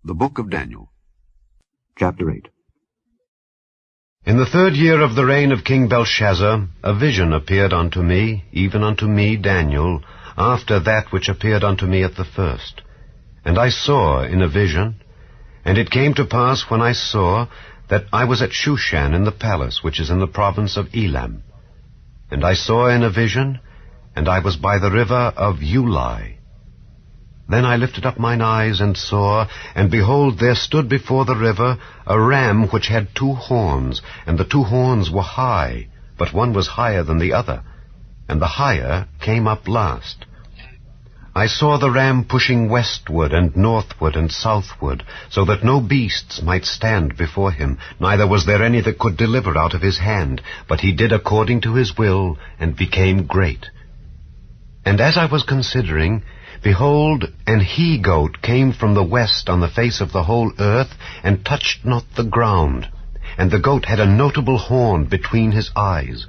The Book of Daniel, Chapter 8. In the 3rd year of the reign of King Belshazzar, a vision appeared unto me, even unto me, Daniel, after that which appeared unto me at the first. And I saw in a vision, and it came to pass when I saw, that I was at Shushan in the palace, which is in the province of Elam. And I saw in a vision, and I was by the river of Ulai. Then I lifted up mine eyes and saw, and behold, there stood before the river a ram which had 2 horns, and the 2 horns were high, but one was higher than the other, and the higher came up last. I saw the ram pushing westward and northward and southward, so that no beasts might stand before him, neither was there any that could deliver out of his hand, but he did according to his will, and became great. And as I was considering, behold, an he-goat came from the west on the face of the whole earth, and touched not the ground. And the goat had a notable horn between his eyes.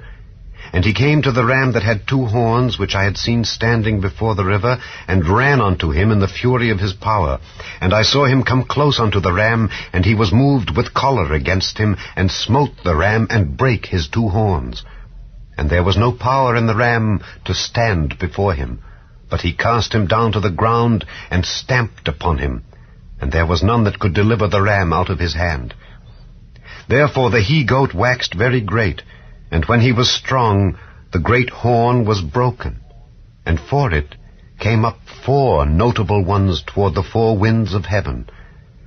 And he came to the ram that had 2 horns, which I had seen standing before the river, and ran unto him in the fury of his power. And I saw him come close unto the ram, and he was moved with choler against him, and smote the ram, and brake his 2 horns. And there was no power in the ram to stand before him. But he cast him down to the ground, and stamped upon him, and there was none that could deliver the ram out of his hand. Therefore the he-goat waxed very great, and when he was strong, the great horn was broken, and for it came up 4 notable ones toward the 4 winds of heaven.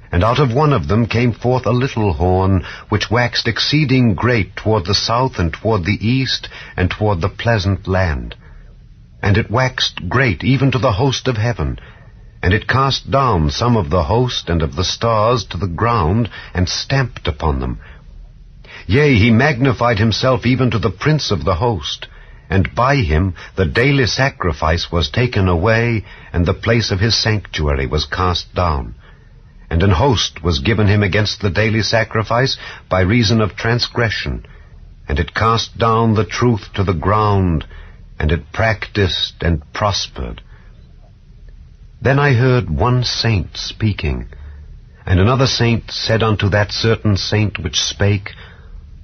And out of one of them came forth a little horn, which waxed exceeding great toward the south, and toward the east, and toward the pleasant land. And it waxed great even to the host of heaven, and it cast down some of the host and of the stars to the ground, and stamped upon them. Yea, he magnified himself even to the prince of the host, and by him the daily sacrifice was taken away, and the place of his sanctuary was cast down. And an host was given him against the daily sacrifice by reason of transgression, and it cast down the truth to the ground, and it practiced and prospered. Then I heard one saint speaking, and another saint said unto that certain saint which spake,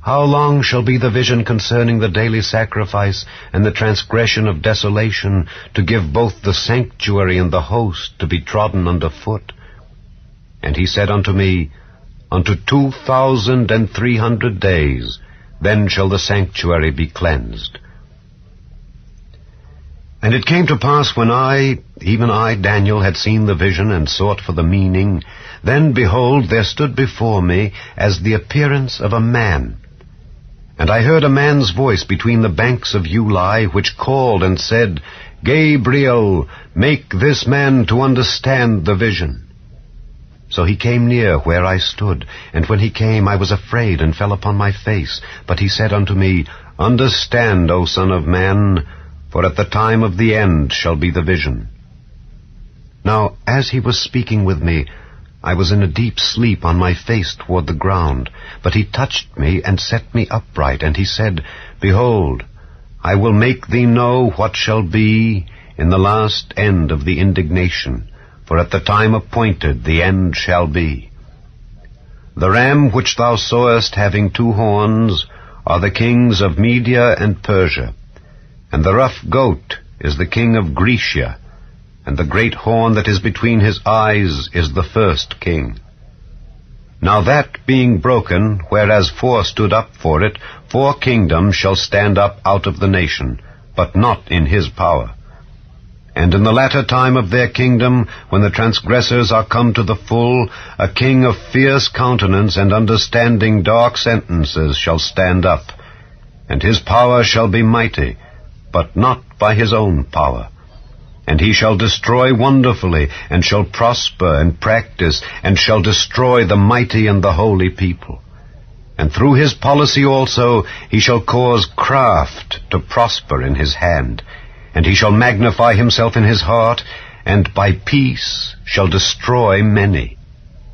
How long shall be the vision concerning the daily sacrifice and the transgression of desolation, to give both the sanctuary and the host to be trodden under foot? And he said unto me, Unto 2,300 days, then shall the sanctuary be cleansed. And it came to pass when I, even I, Daniel, had seen the vision and sought for the meaning, then, behold, there stood before me as the appearance of a man. And I heard a man's voice between the banks of Ulai, which called and said, Gabriel, make this man to understand the vision. So he came near where I stood, and when he came I was afraid and fell upon my face. But he said unto me, Understand, O son of man, for at the time of the end shall be the vision. Now, as he was speaking with me, I was in a deep sleep on my face toward the ground. But he touched me and set me upright, and he said, Behold, I will make thee know what shall be in the last end of the indignation, for at the time appointed the end shall be. The ram which thou sawest having 2 horns are the kings of Media and Persia, and the rough goat is the king of Grecia, and the great horn that is between his eyes is the first king. Now that being broken, whereas 4 stood up for it, 4 kingdoms shall stand up out of the nation, but not in his power. And in the latter time of their kingdom, when the transgressors are come to the full, a king of fierce countenance and understanding dark sentences shall stand up, and his power shall be mighty, but not by his own power. And he shall destroy wonderfully, and shall prosper and practice, and shall destroy the mighty and the holy people. And through his policy also he shall cause craft to prosper in his hand, and he shall magnify himself in his heart, and by peace shall destroy many.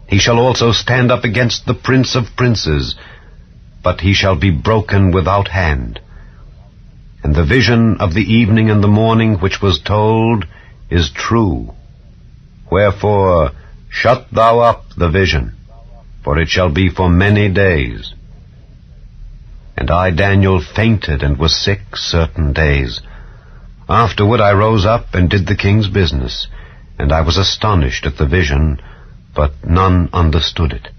He shall also stand up against the prince of princes, but he shall be broken without hand. And the vision of the evening and the morning which was told is true. Wherefore Shut thou up the vision, for it shall be for many days. And I, Daniel, fainted and was sick certain days. Afterward I rose up and did the king's business, and I was astonished at the vision, but none understood it.